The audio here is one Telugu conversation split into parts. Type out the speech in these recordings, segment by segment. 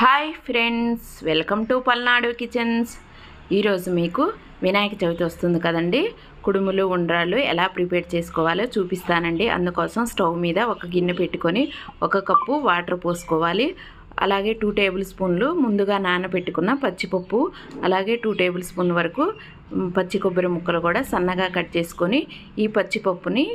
Hi friends, welcome to Palnadu kitchens. ఈరోజు మీకు వినాయక చవితి వస్తుంది కదండి. కుడుములు ఉండ్రాళ్ళు ఎలా ప్రిపేర్ చేసుకోవాలో చూపిస్తానండి. అందుకోసం స్టవ్ మీద ఒక గిన్నె పెట్టుకొని 1 కప్పు వాటర్ పోసుకోవాలి. అలాగే 2 టేబుల్ స్పూన్లు ముందుగా నానబెట్టుకున్న పచ్చిపప్పు, అలాగే 2 టేబుల్ స్పూన్ వరకు పచ్చి కొబ్బరి ముక్కలు కూడా సన్నగా కట్ చేసుకొని ఈ పచ్చిపప్పుని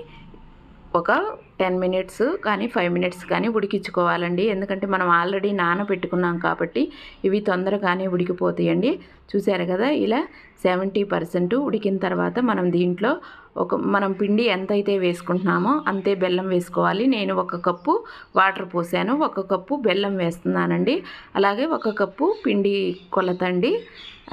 ఒక 10 మినిట్స్ కానీ 5 మినిట్స్ కానీ ఉడికించుకోవాలండి. ఎందుకంటే మనం ఆల్రెడీ నానబెట్టుకున్నాం కాబట్టి ఇవి తొందరగానే ఉడికిపోతాయండి. చూసారు కదా, ఇలా 70% ఉడికిన తర్వాత మనం దీంట్లో మనం పిండి ఎంతైతే వేసుకుంటున్నామో అంతే బెల్లం వేసుకోవాలి. నేను 1 కప్పు వాటర్ పోసాను, 1 కప్పు బెల్లం వేస్తున్నానండి. అలాగే 1 కప్పు పిండి కొలత అండి.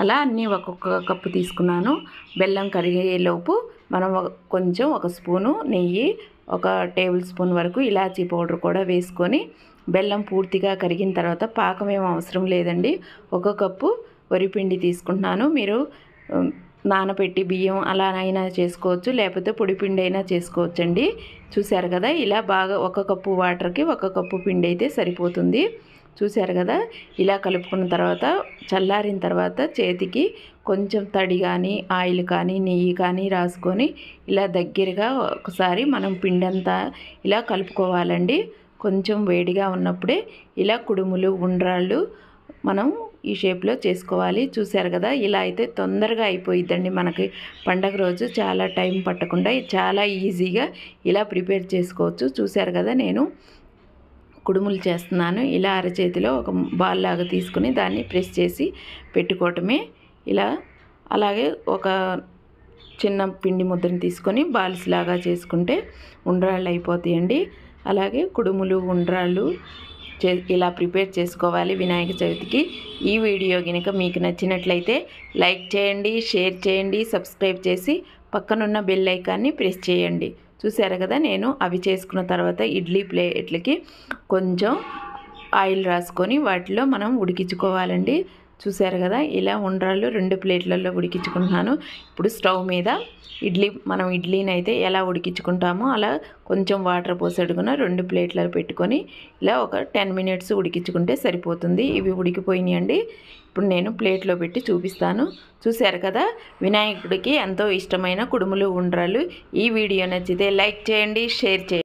అలా అన్నీ 1 కప్పు తీసుకున్నాను. బెల్లం కరిగేలోపు మనం కొంచెం 1 స్పూను నెయ్యి, 1 టేబుల్ స్పూన్ వరకు ఇలాచీ పౌడర్ కూడా వేసుకొని బెల్లం పూర్తిగా కరిగిన తర్వాత పాకం ఏం అవసరం లేదండి. 1 కప్పు వరిపిండి తీసుకుంటున్నాను. మీరు నానబెట్టి బియ్యం అలానైనా చేసుకోవచ్చు, లేకపోతే పొడిపిండి అయినా చేసుకోవచ్చండి. చూశారు కదా, ఇలా బాగా 1 కప్పు వాటర్కి 1 కప్పు పిండి అయితే సరిపోతుంది. చూశారు కదా, ఇలా కలుపుకున్న తర్వాత చల్లారిన తర్వాత చేతికి కొంచెం తడి కానీ ఆయిల్ కానీ నెయ్యి కానీ రాసుకొని ఇలా దగ్గరగా ఒకసారి మనం పిండి అంతా ఇలా కలుపుకోవాలండి. కొంచెం వేడిగా ఉన్నప్పుడే ఇలా కుడుములు ఉండ్రాళ్ళు మనం ఈ షేప్లో చేసుకోవాలి. చూశారు కదా, ఇలా అయితే తొందరగా అయిపోయిద్దండి. మనకి పండగ రోజు చాలా టైం పట్టకుండా చాలా ఈజీగా ఇలా ప్రిపేర్ చేసుకోవచ్చు. చూశారు కదా, నేను కుడుములు చేస్తున్నాను. ఇలా అరచేతిలో ఒక బాల్ లాగా తీసుకుని దాన్ని ప్రెస్ చేసి పెట్టుకోవటమే. ఇలా అలాగే ఒక చిన్న పిండి ముద్దను తీసుకొని బాల్స్ లాగా చేసుకుంటే ఉండ్రాళ్ళు అయిపోతాయండి. అలాగే కుడుములు ఉండ్రాళ్ళు ఇలా ప్రిపేర్ చేసుకోవాలి వినాయక చవితికి. ఈ వీడియో కనుక మీకు నచ్చినట్లయితే లైక్ చేయండి, షేర్ చేయండి, సబ్స్క్రైబ్ చేసి పక్కనున్న బెల్ ఐకాన్ని ప్రెస్ చేయండి. చూసారు కదా, నేను అవి చేసుకున్న తర్వాత ఇడ్లీ ప్లేట్లకి కొంచెం ఆయిల్ రాసుకొని వాటిలో మనం ఉడికించుకోవాలండి. చూసారు కదా, ఇలా ఉండ్రాళ్ళు 2 ప్లేట్లలో ఉడికించుకుంటున్నాను. ఇప్పుడు స్టవ్ మీద మనం ఇడ్లీని అయితే ఎలా ఉడికించుకుంటామో అలా కొంచెం వాటర్ పోసి అడుగున 2 ప్లేట్లలో పెట్టుకొని ఇలా ఒక 10 మినిట్స్ ఉడికించుకుంటే సరిపోతుంది. ఇవి ఉడికిపోయినాయండి. ఇప్పుడు నేను ప్లేట్లో పెట్టి చూపిస్తాను. చూశారు కదా, వినాయకుడికి ఎంతో ఇష్టమైన కుడుములు ఉండ్రాళ్ళు. ఈ వీడియో నచ్చితే లైక్ చేయండి, షేర్ చేయండి.